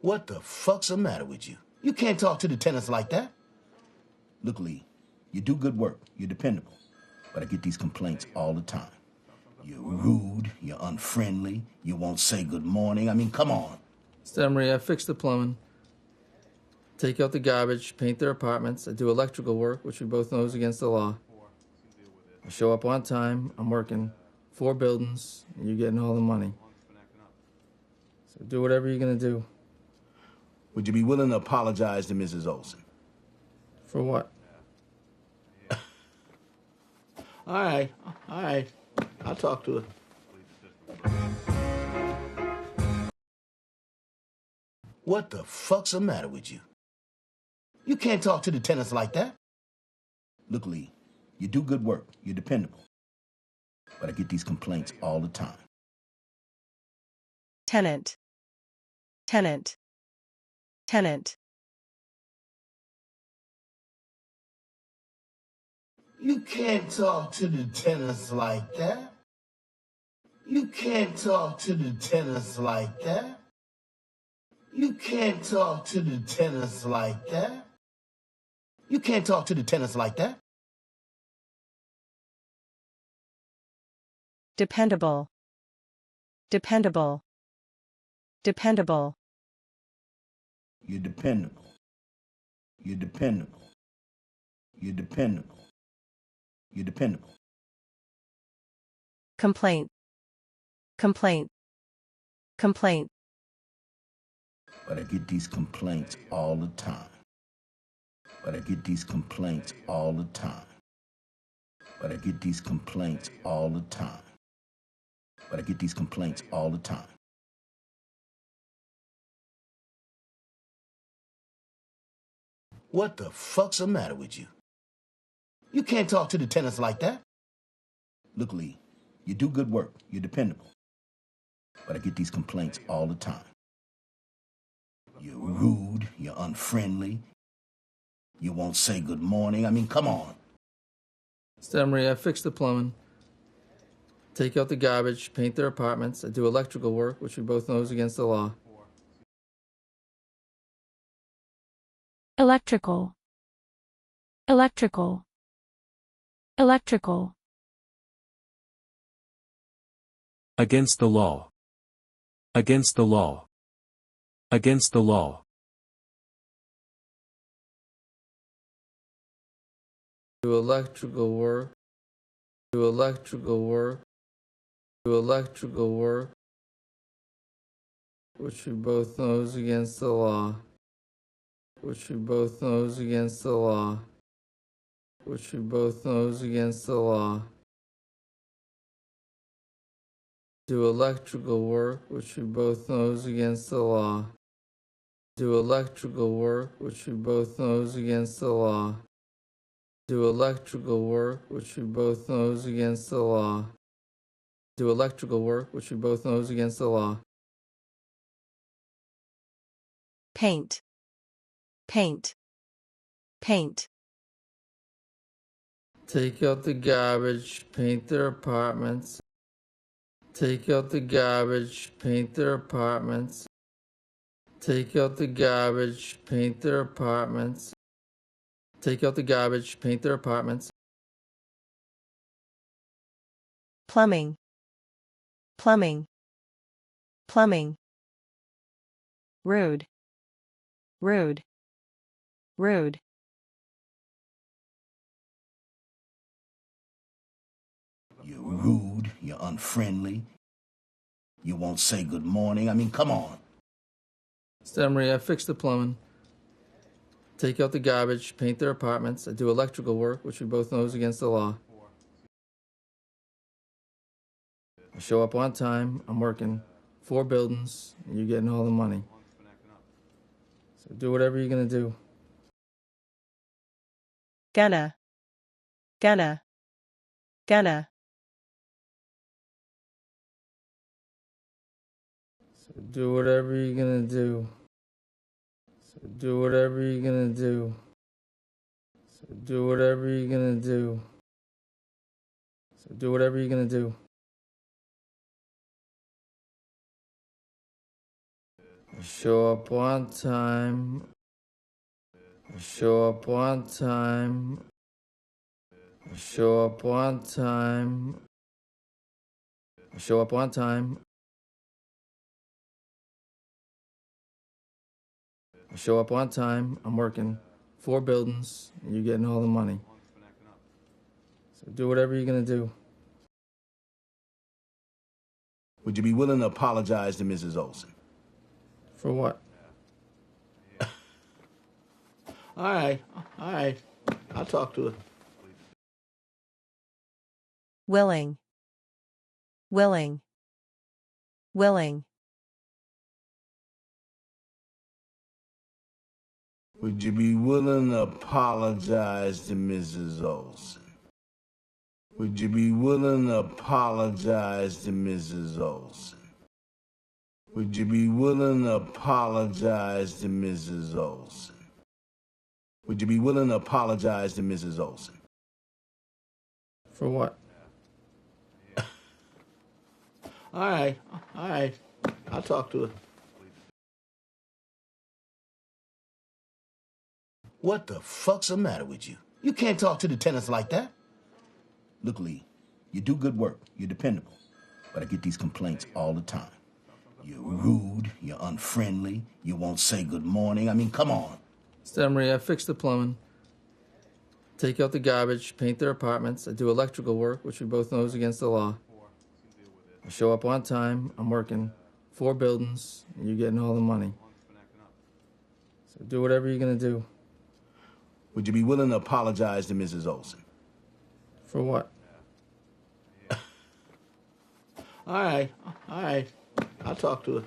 What the fuck's the matter with you? You can't talk to the tenants like that. Look, Lee, you do good work. You're dependable. But I get these complaints all the time. You're rude, you're unfriendly, you won't say good morning. I mean, come on. Emery, I fix the plumbing, take out the garbage, paint their apartments. I do electrical work, which we both know is against the law. I show up on time. I'm working 4 buildings, and you're getting all the money. So do whatever you're going to do. Would you be willing to apologize to Mrs. Olson? For what? All right. I'll talk to her. What the fuck's the matter with you? You can't talk to the tenants like that. Look, Lee, you do good work. You're dependable. But I get these complaints all the time. Tenant. Tenant. Tenant. You can't talk to the tenants like that. You can't talk to the tenants like that. You can't talk to the tenants like that. You can't talk to the tenants like that. Dependable. Dependable. Dependable. You're dependable. You're dependable. You're dependable. You're dependable. Complaint. Complaint. Complaint. But I get these complaints all the time. But I get these complaints all the time. But I get these complaints all the time. But I get these complaints all the time. What the fuck's the matter with you? You can't talk to the tenants like that. Look, Lee, you do good work. You're dependable. But I get these complaints all the time. You're rude, you're unfriendly, you won't say good morning. I mean, come on. Emery, I fix the plumbing, take out the garbage, paint their apartments. I do electrical work, which we both know is against the law. Electrical. Electrical. Electrical. Against the law. Against the law. Against the law. Do electrical work. Do electrical work. Do electrical work, which we both know is against the law. Which we both know is against the law. Which we both know is against the law. Do electrical work, which we both know is against the law. Do electrical work, which we both know is against the law. Do electrical work, which we both know is against the law. Do electrical work, which we both know is against the law. Paint. Paint. Paint. Take out the garbage, paint their apartments. Take out the garbage, paint their apartments. Take out the garbage, paint their apartments. Take out the garbage, paint their apartments. Plumbing. Plumbing. Plumbing. Rude. Rude. Rude. You're rude, you're unfriendly, you won't say good morning. I mean, come on. Emery, I fix the plumbing, take out the garbage, paint their apartments. I do electrical work, which we both know is against the law. I show up on time. I'm working 4 buildings, and you're getting all the money. So do whatever you're going to do. Gonna. Gonna. Gonna. So do whatever you're going to do. So do whatever you're going to do. So do whatever you're going to do. So do whatever you're going to do. Show up on time. Show up on time. Show up on time. Show up on time. Show up on time. I'm working 4 buildings, and you're getting all the money. So do whatever you're gonna do. Would you be willing to apologize to Mrs. Olson? For what? All right. I'll talk to her. Willing. Willing. Willing. Would you be willing to apologize to Mrs. Olson? Would you be willing to apologize to Mrs. Olson? Would you be willing to apologize to Mrs. Olson? Would you be willing to apologize to Mrs. Olson? For what? All right. I'll talk to her. What the fuck's the matter with you? You can't talk to the tenants like that. Look, Lee, you do good work. You're dependable. But I get these complaints all the time. You're rude. You're unfriendly. You won't say good morning. I mean, come on. Emery, I fix the plumbing. Take out the garbage, paint their apartments. I do electrical work, which we both know is against the law. I show up on time. I'm working 4 buildings, and you're getting all the money. So do whatever you're gonna do. Would you be willing to apologize to Mrs. Olson? For what? All right. I'll talk to her.